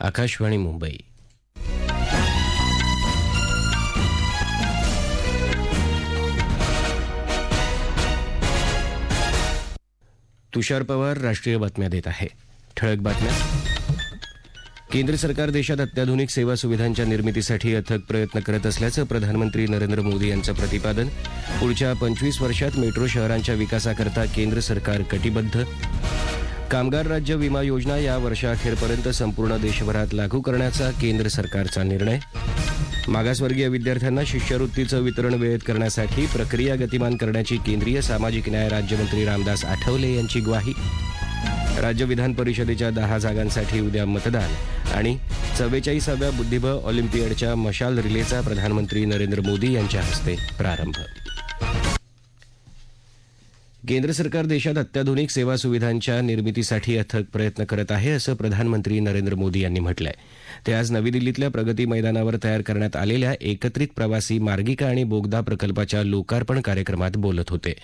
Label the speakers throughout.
Speaker 1: आकाशवाणी मुंबई. तुषार पवार राष्ट्रीय बातम्या देत आहे. ठळक बातम्या. केंद्र सरकार देशात अत्याधुनिक सेवा सुविधांच्या निर्मितीसाठी अथक प्रयत्न करत असल्याचं प्रधानमंत्री नरेंद्र मोदी यांचं प्रतिपादन. पुढच्या 25 वर्षात मेट्रो शहरांच्या विकासाकरता केंद्र सरकार कटिबद्ध. कामगार राज्य विमा योजना या वर्षाअखेरपर्यंत संपूर्ण देशभरात लागू करण्याचा केंद्र सरकारचा निर्णय. मागासवर्गीय विद्यार्थ्यांना शिष्यवृत्तीचं वितरण वेळेत करण्यासाठी प्रक्रिया गतिमान करण्याची केंद्रीय सामाजिक न्याय राज्यमंत्री रामदास आठवले यांची ग्वाही. राज्य विधान परिषदेच्या 10 जागांसाठी उद्या मतदान आणि 44व्या बुद्धिबळ ऑलिम्पियाडच्या मशाल रिलेचा प्रधानमंत्री नरेंद्र मोदी यांच्या हस्ते प्रारंभ. केंद्र सरकार देशात अत्याधुनिक सेवा सुविधांच्या निर्मितीसाठी अथक प्रयत्न करत आहे असं प्रधानमंत्री नरेंद्र मोदी यांनी म्हटलंय. ते आज नवी दिल्लीतल्या प्रगती मैदानावर तयार करण्यात आलेल्या एकत्रित प्रवासी मार्गिका आणि बोगदा प्रकल्पाच्या लोकार्पण कार्यक्रमात बोलत होते.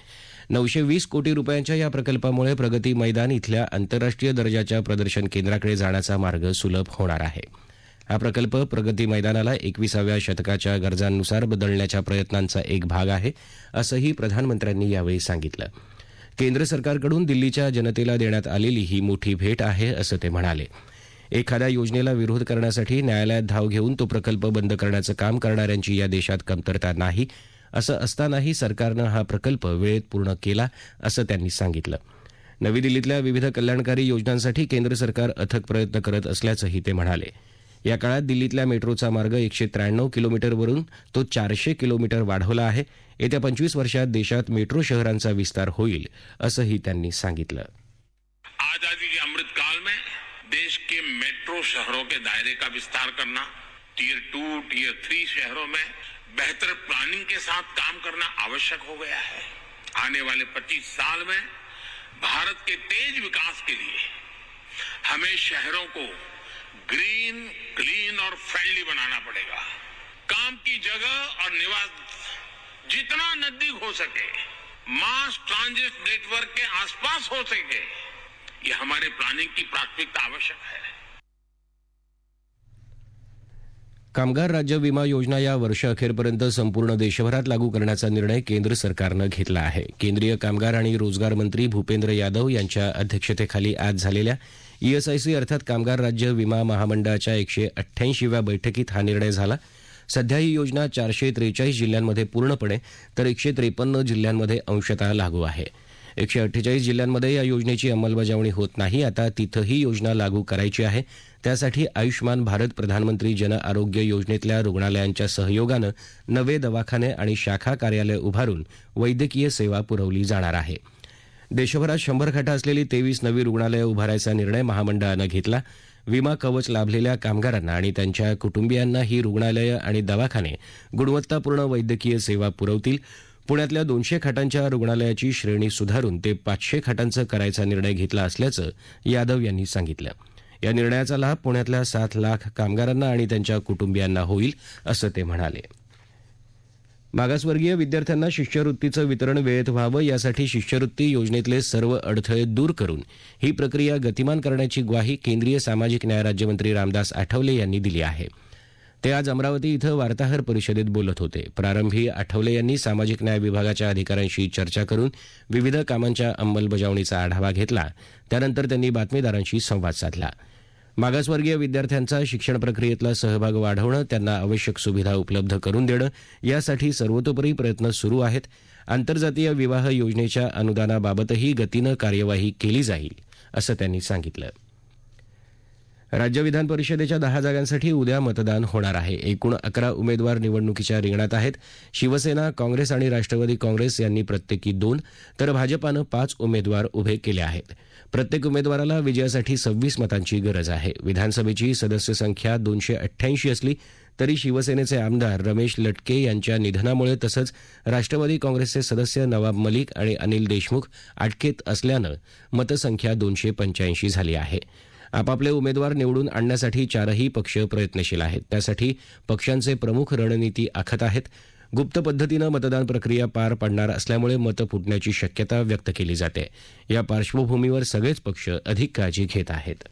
Speaker 1: 920 कोटी रुपयांच्या या प्रकल्पामुळे प्रगती मैदान इथल्या आंतरराष्ट्रीय दर्जाच्या प्रदर्शन केंद्राकडे जाण्याचा मार्ग सुलभ होणार आहे. हा प्रकल्प प्रगती मैदानाला 21व्या शतकाच्या गरजांनुसार बदलण्याच्या प्रयत्नांचा एक भाग आहे असंही प्रधानमंत्र्यांनी यावेळी सांगितलं. केंद्र सरकारकडून दिल्लीच्या जनतेला देण्यात आलेली ही मोठी भेट आहे असं ते म्हणाले. एखाद्या योजनेला विरोध करण्यासाठी न्यायालयात धाव घेऊन तो प्रकल्प बंद करण्याचं काम करणाऱ्यांची या देशात कमतरता नाही. असं असतानाही सरकारनं हा प्रकल्प वेळेत पूर्ण केला असं त्यांनी सांगितलं. नवी दिल्लीतल्या विविध कल्याणकारी योजनांसाठी केंद्र सरकार अथक प्रयत्न करत असल्याचंही ते म्हणाले. या काळात दिल्लीतल्या मेट्रोचा मार्ग 193 किलोमीटरवरून तो 400 किलोमीटर वाढवला आहे. येत्या 25 वर्षात देशात मेट्रो शहरांचा विस्तार होईल असंही त्यांनी सांगितलं.
Speaker 2: आजादी के अमृत काल में देश के मेट्रो शहरों के दायरे का विस्तार करना, टियर 2, टियर 3 शहरों में बेहतर प्लानिंग के साथ काम करना आवश्यक हो गया है. आने वाले 25 साल में भारत के तेज विकास के लिए हमें शहरों को ग्रीन, क्लीन और फ्रेंडली बनाना पड़ेगा. काम की जगह और निवास जितना नजदीक हो सके, मास ट्रांजिट नेटवर्क के आसपास हो सके, ये हमारे प्लानिंग की प्राथमिकता आवश्यक है.
Speaker 1: कामगार राज्य विमा योजना या वर्षअखेरपर्यंत संपूर्ण देशभरात लागू करण्याचा निर्णय केंद्र सरकारनं घेतला आहे. केंद्रीय कामगार आणि रोजगार मंत्री भूपेंद्र यादव यांच्या अध्यक्षतेखाली आज झालेल्या ईएसआयसी अर्थात कामगार राज्य विमा महामंडळाच्या 188व्या बैठकीत हा निर्णय झाला. सध्या ही योजना 443 जिल्ह्यांमध्ये पूर्णपणे तर 153 जिल्ह्यांमध्ये अंशतः लागू आहे. 148 जिल्ह्यांमध्ये या योजनेची अंमलबजावणी होत नाही. आता तिथं ही योजना लागू करायची आहे. त्यासाठी आयुष्मान भारत प्रधानमंत्री जन आरोग्य योजनेतल्या रुग्णालयांच्या सहयोगानं नवे दवाखाने आणि शाखा कार्यालय उभारून वैद्यकीय सेवा पुरवली जाणार आहे. देशभरात 100 खाटा असलेली 23 नवी रुग्णालयं उभारायचा निर्णय महामंडळानं घेतला. विमा कवच लाभलेल्या कामगारांना आणि त्यांच्या कुटुंबियांना ही रुग्णालयं आणि दवाखाने गुणवत्तापूर्ण वैद्यकीय सेवा पुरवतील. पुण्यातल्या 200 खाटांच्या रुग्णालयाची श्रेणी सुधारून ते 500 खाटांचं करायचा निर्णय घेतला असल्याचं यादव यांनी सांगितलं. या निर्णयाचा लाभ पुण्यातल्या 7 लाख कामगारांना आणि त्यांच्या कुटुंबियांना होईल असं ते म्हणाले. मागासवर्गीय विद्यार्थ्यांना शिष्यवृत्तीचं वितरण वेळेत व्हावं यासाठी शिष्यवृत्ती योजनेतले सर्व अडथळे दूर करून ही प्रक्रिया गतिमान करण्याची ग्वाही केंद्रीय सामाजिक न्याय राज्यमंत्री रामदास आठवले यांनी दिली आहे. ते आज अमरावती इथं वार्ताहर परिषदेत बोलत होते. प्रारंभी आठवले यांनी सामाजिक न्याय विभागाच्या अधिकाऱ्यांशी चर्चा करून विविध कामांच्या अंमलबजावणीचा आढावा घेतला. त्यानंतर त्यांनी बातमीदारांशी संवाद साधला. मागासवर्गीय विद्यार्थ्यांचा शिक्षण प्रक्रियेतला सहभाग वाढवणं, त्यांना आवश्यक सुविधा उपलब्ध करून देणं यासाठी सर्वतोपरी प्रयत्न सुरू आहेत. आंतरजातीय विवाह योजनेच्या अनुदानाबाबतही गतीनं कार्यवाही केली जाईल असं त्यांनी सांगितलं. राज्य विधान परिषदेच्या 10 जागांसाठी उद्या मतदान होणार आहे. एकूण 11 उमेदवार निवडणुकीच्या रिंगणात आहेत. शिवसेना, काँग्रेस आणि राष्ट्रवादी काँग्रेस यांनी प्रत्येकी 2 तर भाजपानं 5 उमेदवार उभे केले आहेत. प्रत्येक उमेदवाराला विजयासाठी 26 मतांची गरज आहे. विधानसभेची सदस्य संख्या 288 असली तरी शिवसेनेचे आमदार रमेश लटके यांच्या निधनामुळे तसंच राष्ट्रवादी काँग्रेसचे सदस्य नवाब मलिक आणि अनिल देशमुख अटकेत असल्यानं मतसंख्या 285 झाली आहे. आपापले उमेदवार निवडून आणण्यासाठी 4ही पक्ष प्रयत्नशील आहेत. त्यासाठी पक्षांचे प्रमुख रणनीती आखत आहेत. गुप्त पद्धतीनं मतदान प्रक्रिया पार पडणार असल्यामुळे मतं फुटण्याची शक्यता व्यक्त केली जाते. या पार्श्वभूमीवर सगळेच पक्ष अधिक काळजी घेत आहेत.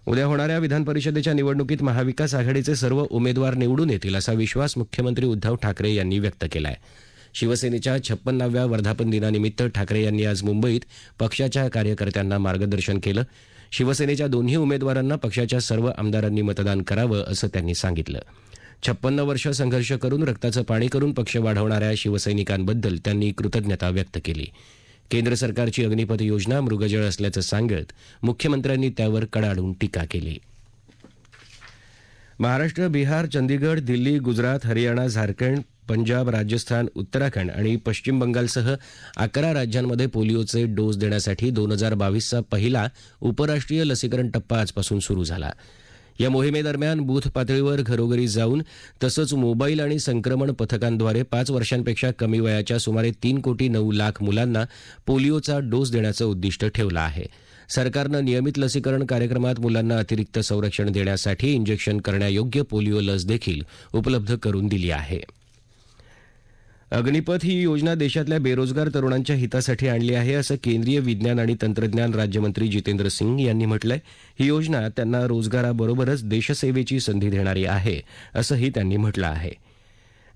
Speaker 1: उद्या होणाऱ्या विधान परिषदेच्या निवडणुकीत महाविकास आघाडीचे सर्व उमेदवार निवडून येतील असा विश्वास मुख्यमंत्री उद्धव ठाकरे यांनी व्यक्त केला आहे. शिवसेनेच्या 56व्या वर्धापन दिनानिमित्त ठाकरे यांनी आज मुंबईत पक्षाच्या कार्यकर्त्यांना मार्गदर्शन केलं. शिवसेनेच्या दोन्ही उमेदवारांना पक्षाच्या सर्व आमदारांनी मतदान करावं असं त्यांनी सांगितलं. 56 वर्ष संघर्ष करून रक्ताचं पाणी करून पक्ष वाढवणाऱ्या शिवसैनिकांबद्दल त्यांनी कृतज्ञता व्यक्त केली. केंद्र सरकारची अग्निपथ योजना मृगजळ असल्याचं सांगत मुख्यमंत्र्यांनी त्यावर कडाडून टीका केली. महाराष्ट्र, बिहार, चंदीगड, दिल्ली, गुजरात, हरियाणा, झारखंड, पंजाब, राजस्थान, उत्तराखंड आणि पश्चिम बंगालसह 11 राज्यांमध्ये पोलिओचे डोस देण्यासाठी 2022चा पहिला उपराष्ट्रीय लसीकरण टप्पा आजपासून सुरू झाला. या मोहिमेदरम्यान बूथ पातळीवर घरोघरी जाऊन तसंच मोबाईल आणि संक्रमण पथकांद्वारे 5 वर्षांपेक्षा कमी वयाच्या सुमारे 3,09,00,000 मुलांना पोलिओचा डोस देण्याचं उद्दिष्ट ठेवलं आहे. सरकारनं नियमित लसीकरण कार्यक्रमात मुलांना अतिरिक्त संरक्षण देण्यासाठी इंजेक्शन करण्यायोग्य पोलिओ लस देखील उपलब्ध करून दिली आहे. अग्निपथ ही योजना देशातल्या बेरोजगार तरुणांच्या हितासाठी आणली आहे असं केंद्रीय विज्ञान आणि तंत्रज्ञान राज्यमंत्री जितेंद्र सिंग यांनी म्हटलंय. ही योजना त्यांना रोजगाराबरोबरच देशसेवेची संधी देणारी आहे असंही त्यांनी म्हटलं आहे.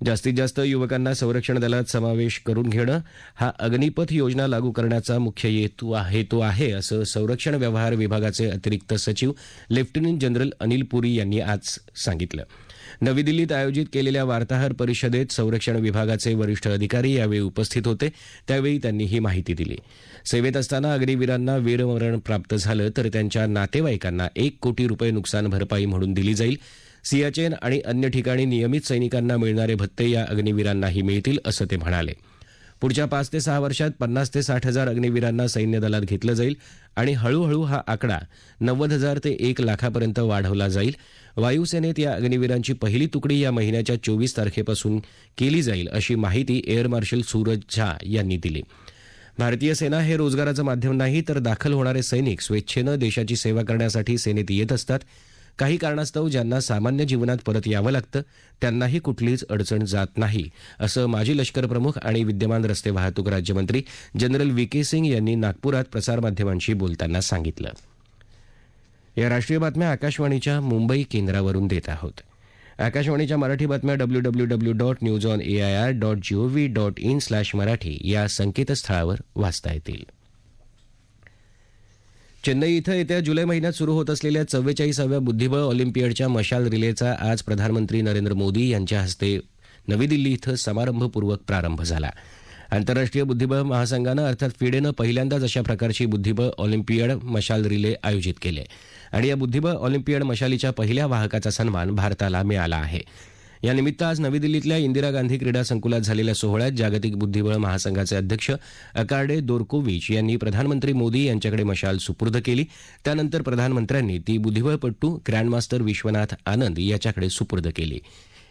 Speaker 1: जास्तीत जास्त युवकांना संरक्षण दलात समावेश करून घेणं हा अग्निपथ योजना लागू करण्याचा मुख्य हेतू आहे असं संरक्षण व्यवहार विभागाचे अतिरिक्त सचिव लेफ्टनंट जनरल अनिल पुरी यांनी आज सांगितलं. नवी दिल्लीत आयोजित केलेल्या वार्ताहर परिषदेत संरक्षण विभागाचे वरिष्ठ अधिकारी यावेळी उपस्थित होते. त्यावेळी त्यांनी ही माहिती दिली. सेवेत असताना अग्निवीरांना वीरमरण प्राप्त झालं तर त्यांच्या नातेवाईकांना 1 कोटी रुपये नुकसान भरपाई म्हणून दिली जाईल. सियाचेन आणि अन्य ठिकाणी नियमित सैनिकांना मिळणारे भत्ते या अग्निवीरांनाही मिळतील असं ते म्हणाले. पुढच्या 5 ते 6 वर्षात 50 ते 60,000 अग्निवीरांना सैन्य दलात घेतलं जाईल आणि हळूहळू हा आकडा 90,000 ते 1 लाखापर्यंत वाढवला जाईल. वायुसेनेत या अग्निवीरांची पहिली तुकडी या महिन्याच्या 24 तारखेपासून केली जाईल अशी माहिती एअर मार्शल सूरज झा यांनी दिली. भारतीय सेना हे रोजगाराचं माध्यम नाही तर दाखल होणारे सैनिक स्वेच्छेनं देशाची सेवा करण्यासाठी सेनेत येत असतात. काही कारणास्तव ज्यांना सामान्य जीवनात परत यावं लागतं त्यांनाही कुठलीच अडचण जात नाही असं माजी लष्कर प्रमुख आणि विद्यमान रस्ते वाहतूक राज्यमंत्री जनरल व्ही के सिंग यांनी नागपुरात प्रसारमाध्यमांशी बोलताना सांगितलं. या राष्ट्रीय बातम्या आकाशवाणीच्या मुंबई केंद्रावरून देत आहोत. आकाशवाणीच्या मराठी बातम्या www.newsonair.gov.in/marathi या संकेतस्थळावर वाचता येतील. चेन्नई इथं येत्या जुलै महिन्यात सुरू होत असलेल्या 44व्या बुद्धिबळ ऑलिम्पियडच्या मशाल रिलेचा आज प्रधानमंत्री नरेंद्र मोदी यांच्या हस्ते नवी दिल्ली इथं समारंभपूर्वक प्रारंभ झाला. आंतरराष्ट्रीय बुद्धिबळ महासंघानं अर्थात फिडेनं पहिल्यांदाच अशा प्रकारची बुद्धिबळ ऑलिम्पियड मशाल रिले आयोजित केले आणि या बुद्धिबळ ऑलिम्पियड मशालीच्या पहिल्या वाहकाचा सन्मान भारताला मिळाला आहे. या निमित्त आज नवी दिल्लीतल्या इंदिरा गांधी क्रीडा संकुलात झालेल्या सोहळ्यात जागतिक बुद्धिबळ महासंघाचे अध्यक्ष अकार्डे दोरकोविच यांनी प्रधानमंत्री मोदी यांच्याकडे मशाल सुपूर्द केली. त्यानंतर प्रधानमंत्र्यांनी ती बुद्धिबळपटू ग्रँडमास्टर विश्वनाथ आनंद याच्याकडे सुपूर्द केली.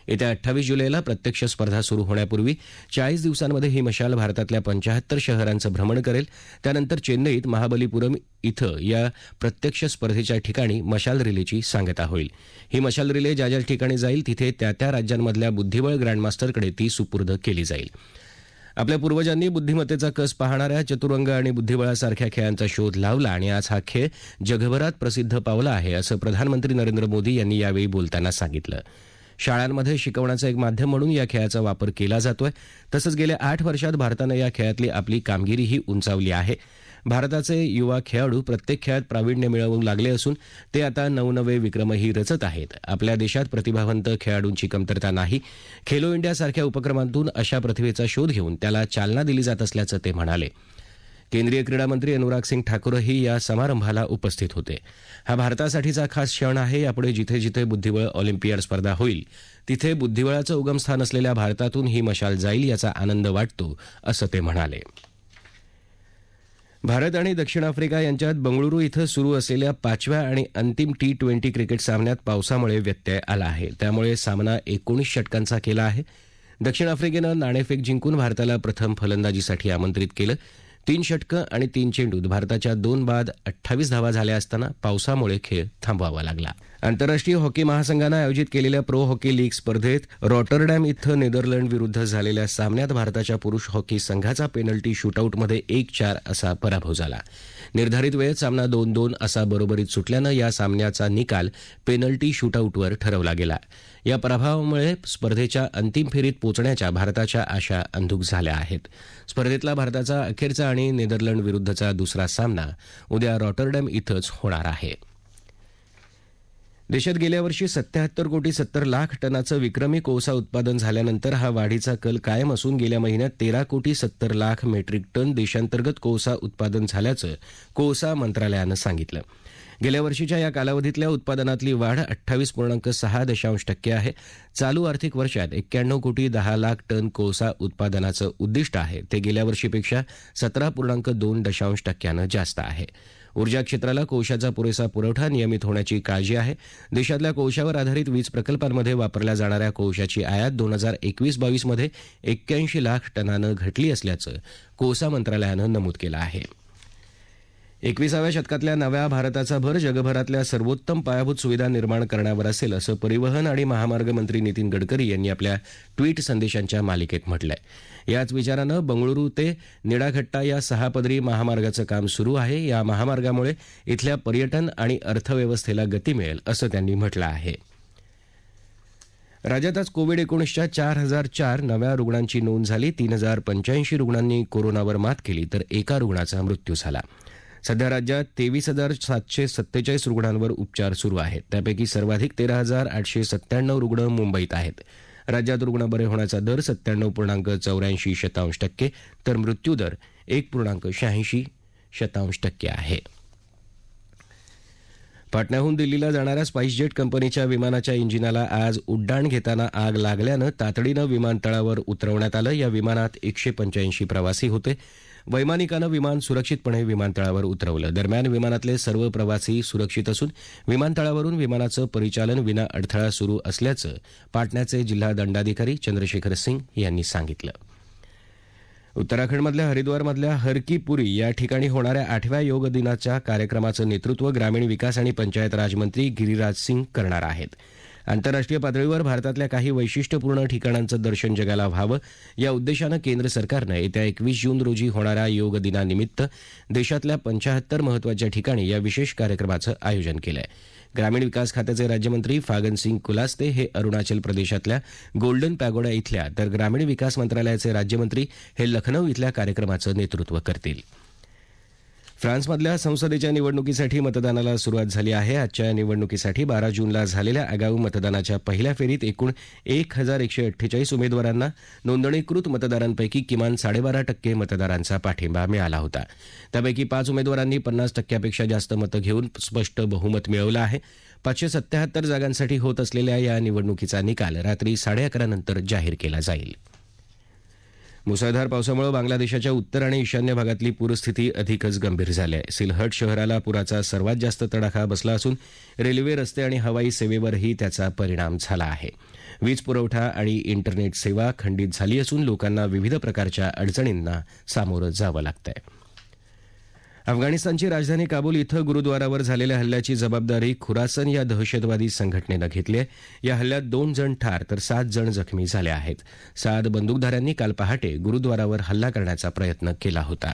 Speaker 1: येत्या 28 जुलैला प्रत्यक्ष स्पर्धा सुरू होण्यापूर्वी 40 दिवसांमध्ये ही मशाल भारतातल्या 75 शहरांचं भ्रमण करेल. त्यानंतर चेन्नईत महाबलीपुरम इथं या प्रत्यक्ष स्पर्धेच्या ठिकाणी मशाल रिलेची सांगता होईल. ही मशाल रिले ज्या ज्या ठिकाणी जाईल तिथे त्या राज्यांमधल्या बुद्धिबळ ग्रँडमास्टरकडे ती सुपूर्द केली जाईल. आपल्या पूर्वजांनी बुद्धिमत्तेचा कस पाहणाऱ्या चतुरंग आणि बुद्धिबळासारख्या खेळांचा शोध लावला आणि आज हा खेळ जगभरात प्रसिद्ध पावला आहे असं प्रधानमंत्री नरेंद्र मोदी यांनी यावेळी बोलताना सांगितलं. शाळांमध्ये शिकवण्याचं एक माध्यम म्हणून या खेळाचा वापर केला जातोय. तसंच गेल्या 8 वर्षात भारतानं या खेळातली आपली कामगिरीही उंचावली आहे. भारताचे युवा खेळाडू प्रत्येक खेळात प्रावीण्य मिळवू लागले असून ते आता नवनवे विक्रमही रचत आहेत. आपल्या देशात प्रतिभावंत खेळाडूंची कमतरता नाही. खेलो इंडियासारख्या उपक्रमांतून अशा प्रतिभेचा शोध घेऊन त्याला चालना दिली जात असल्याचं ते म्हणाले. केंद्रीय क्रीडा मंत्री अनुराग सिंग ठाकूरही या समारंभाला उपस्थित होते. हा भारतासाठीचा खास क्षण आहे. यापुढे जिथे जिथे बुद्धिबळ ऑलिम्पियाड स्पर्धा होईल तिथे बुद्धिबळाचं उगमस्थान असलेल्या भारतातून ही मशाल जाईल याचा आनंद वाटतो असं ते म्हणाले. भारत आणि दक्षिण आफ्रिका यांच्यात बंगळुरू इथं सुरू असलेल्या 5व्या आणि अंतिम T20 क्रिकेट सामन्यात पावसामुळे व्यत्यय आला आहे. त्यामुळे सामना 19 षटकांचा केला आहे. दक्षिण आफ्रिकेनं नाणेफेक जिंकून भारताला प्रथम फलंदाजीसाठी आमंत्रित केलं. 3 षटकं आणि 3 चेंडूत भारताच्या 2 बाद 28 धावा झाल्या असताना पावसामुळे खेळ थांबवावा लागला. आंतरराष्ट्रीय हॉकी महासंघानं आयोजित केलेल्या प्रो हॉकी लीग स्पर्धेत रॉटरडॅम इथं नेदरलँड विरुद्ध झालेल्या सामन्यात भारताच्या पुरुष हॉकी संघाचा पेनल्टी शूटआऊटमध्ये 1-4 असा पराभव झाला. निर्धारित वेळेत सामना 2-2 असा बरोबरीत सुटल्यानं या सामन्याचा निकाल पेनल्टी शूटआऊटवर ठरवला गेला. या पराभवामुळे स्पर्धेच्या अंतिम फेरीत पोचण्याच्या भारताच्या आशा अंधुक झाल्या आहेत. स्पर्धेतला भारताचा अखेरचा आणि नेदरलँड विरुद्धचा दुसरा सामना उद्या रॉटरडॅम इथंच होणार आहे. देशात गेल्या वर्षी 77 कोटी 70 लाख टनाचं विक्रमी कोळसा उत्पादन झाल्यानंतर हा वाढीचा कल कायम असून गेल्या महिन्यात 13 कोटी 70 लाख मेट्रिक टन देशांतर्गत कोळसा उत्पादन झाल्याचं कोळसा मंत्रालयानं सांगितलं. गेल्या वर्षीच्या या कालावधीतल्या उत्पादनातली वाढ 28.6% आहे. चालू आर्थिक वर्षात 91 कोटी 10 लाख टन कोळसा उत्पादनाचं उद्दिष्ट आहे ते गेल्या वर्षीपेक्षा 17.2% जास्त आहे. ऊर्जा क्षेत्राला कोळशाचा पुरेसा पुरवठा नियमित होण्याची काळजी आहे. देशातल्या कोळशावर आधारित वीज प्रकल्पांमध्ये वापरल्या जाणाऱ्या कोळशाची आयात 2021-22 मध्ये 81 लाख टनानं घटली असल्याचं कोळसा मंत्रालयानं नमूद केलं आहे. 21व्या शतकातल्या नव्या भारताचा भर जगभरातल्या सर्वोत्तम पायाभूत सुविधा निर्माण करण्यावर असेल असं परिवहन आणि महामार्ग मंत्री नितीन गडकरी यांनी आपल्या ट्विट संदेशांच्या मालिकेत म्हटलंय. याच विचारानं बंगळुरू ते निडाघट्टा या 6 पदरी महामार्गाचं काम सुरू आहे. या महामार्गामुळे इथल्या पर्यटन आणि अर्थव्यवस्थेला गती मिळेल असं त्यांनी म्हटलं आहे. राज्यात आज कोविड-19च्या 4004 नव्या रुग्णांची नोंद झाली. 3085 रुग्णांनी कोरोनावर मात केली तर एका रुग्णाचा मृत्यू झाला. सध्या राज्यात 23,747 रुग्णांवर उपचार सुरू आहेत. त्यापैकी सर्वाधिक 13,897 रुग्ण मुंबईत आहेत. राज्यात रुग्ण बरे होण्याचा दर 97.84% तर मृत्यूदर 1.86% आहे. पाटण्याहून दिल्लीला जाणाऱ्या स्पाइसजेट कंपनीच्या विमानाच्या इंजिनाला आज उड्डाण घेताना आग लागल्यानं तातडीनं विमानतळावर उतरवण्यात आलं. या विमानात 185 प्रवासी होते. वैमानिकानं विमान सुरक्षितपणे विमानतळावर उतरवलं. दरम्यान विमानातले सर्व प्रवासी सुरक्षित असून विमानतळावरून विमानाचं परिचालन विना अडथळा सुरू असल्याचं पाटण्याचे जिल्हा दंडाधिकारी चंद्रशेखर सिंग यांनी सांगितलं. उत्तराखंडमधल्या हरिद्वारमधल्या हर की पुरी या ठिकाणी होणाऱ्या 8व्या योग दिनाच्या कार्यक्रमाचं नेतृत्व ग्रामीण विकास आणि पंचायत राज मंत्री गिरिराज सिंग करणार आहेत. आंतरराष्ट्रीय पातळीवर भारतातल्या काही वैशिष्ट्यपूर्ण ठिकाणांचं दर्शन जगाला व्हावं या उद्देशानं केंद्र सरकारनं येत्या 21 जून रोजी होणाऱ्या योग दिनानिमित्त देशातल्या 75 महत्त्वाच्या ठिकाणी या विशेष कार्यक्रमाचं आयोजन केलं आहे. ग्रामीण विकास खात्याचे राज्यमंत्री फागन सिंग कुलास्ते हे अरुणाचल प्रदेशातल्या गोल्डन पॅगोडा इथल्या तर ग्रामीण विकास मंत्रालयाचे राज्यमंत्री हे लखनौ इथल्या कार्यक्रमाचं नेतृत्व करतील. फ्रान्समधल्या संसदेच्या निवडणुकीसाठी मतदानाला सुरुवात झाली आहे. आजच्या निवडणुकीसाठी 12 जूनला झालेल्या आगाऊ मतदानाच्या पहिल्या फेरीत एकूण 1148 उमेदवारांना नोंदणीकृत मतदारांपैकी किमान 12.5% मतदारांचा पाठिंबा मिळाला होता. त्यापैकी 5 उमेदवारांनी 50%पेक्षा जास्त मतं घेऊन स्पष्ट बहुमत मिळवलं आहे. 577 जागांसाठी होत असलेल्या या निवडणुकीचा निकाल रात्री 11:30 नंतर जाहीर केला जाईल. मुसळधार पावसामुळे बांगलादेशाच्या उत्तर आणि ईशान्य भागातली पूरस्थिती अधिकच गंभीर झाली आहे. सिलहट शहराला पुराचा सर्वात जास्त तडाखा बसला असून रेल्वे, रस्ते आणि हवाई सेवेवरही त्याचा परिणाम झाला आहे. वीज पुरवठा आणि इंटरनेट सेवा खंडित झाली असून लोकांना विविध प्रकारच्या अडचणींना सामोरं जावं लागतंय. अफगाणिस्तानची राजधानी काबूल इथं गुरुद्वारावर झालेल्या हल्ल्याची जबाबदारी खुरासन या दहशतवादी संघटनेनं घेतली आहे. या हल्ल्यात 2 जण ठार तर 7 जण जखमी झाले आहेत. 7 बंदूकधाऱ्यांनी काल पहाटे गुरुद्वारावर हल्ला करण्याचा प्रयत्न केला होता.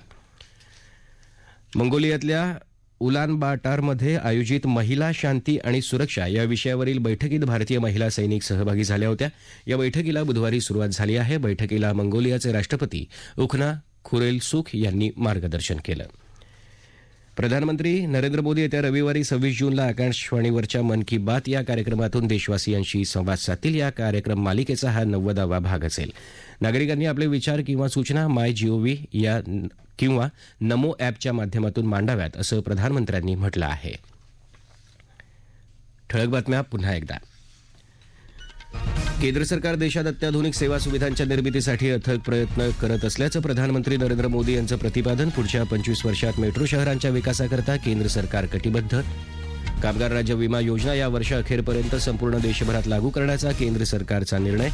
Speaker 1: मंगोलियातल्या उलानबाटारमध्ये आयोजित महिला शांती आणि सुरक्षा या विषयावरील बैठकीत भारतीय महिला सैनिक सहभागी झाल्या होत्या. या बैठकीला बुधवारी सुरुवात झाली आहे. बैठकीला मंगोलियाचे राष्ट्रपती उखना खुरेलसुख यांनी मार्गदर्शन केलं. प्रधानमंत्री नरेंद्र मोदी येत्या रविवारी 26 जूनला आकाशवाणीवरच्या मन की बात या कार्यक्रमातून देशवासियांशी संवाद साधतील. या कार्यक्रम मालिकेचा हा 90वा भाग असेल. नागरिकांनी आपले विचार किंवा सूचना माय जीओव्ही या किंवा नमो ॲपच्या माध्यमातून मांडाव्यात असं प्रधानमंत्र्यांनी म्हटलं आहे. ठळक बातम्या पुन्हा एकदा. केंद्र सरकार देशात अत्याधुनिक सेवा सुविधांच्या निर्मितीसाठी अथक प्रयत्न करत असल्याचं प्रधानमंत्री नरेंद्र मोदी यांचं प्रतिपादन. पुढच्या 25 वर्षात मेट्रो शहरांच्या विकासाकरता केंद्र सरकार कटिबद्ध. कामगार राज्य विमा योजना या वर्षाअखेरपर्यंत संपूर्ण देशभरात लागू करण्याचा केंद्र सरकारचा निर्णय.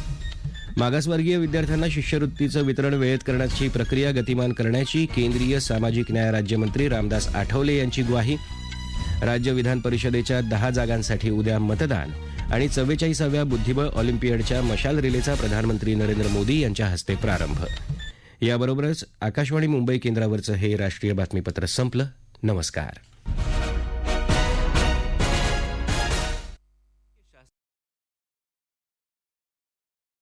Speaker 1: मागासवर्गीय विद्यार्थ्यांना शिष्यवृत्तीचं वितरण वेळेत करण्याची प्रक्रिया गतिमान करण्याची केंद्रीय सामाजिक न्याय राज्यमंत्री रामदास आठवले यांची ग्वाही. राज्य विधान परिषदेच्या 10 जागांसाठी उद्या मतदान आणि 44व्या बुद्धिबळ ऑलिम्पियडच्या मशाल रिलेचा प्रधानमंत्री नरेंद्र मोदी यांच्या हस्ते प्रारंभ. याबरोबरच आकाशवाणी मुंबई केंद्रावरचं हे राष्ट्रीय बातमीपत्र संपलं. नमस्कार.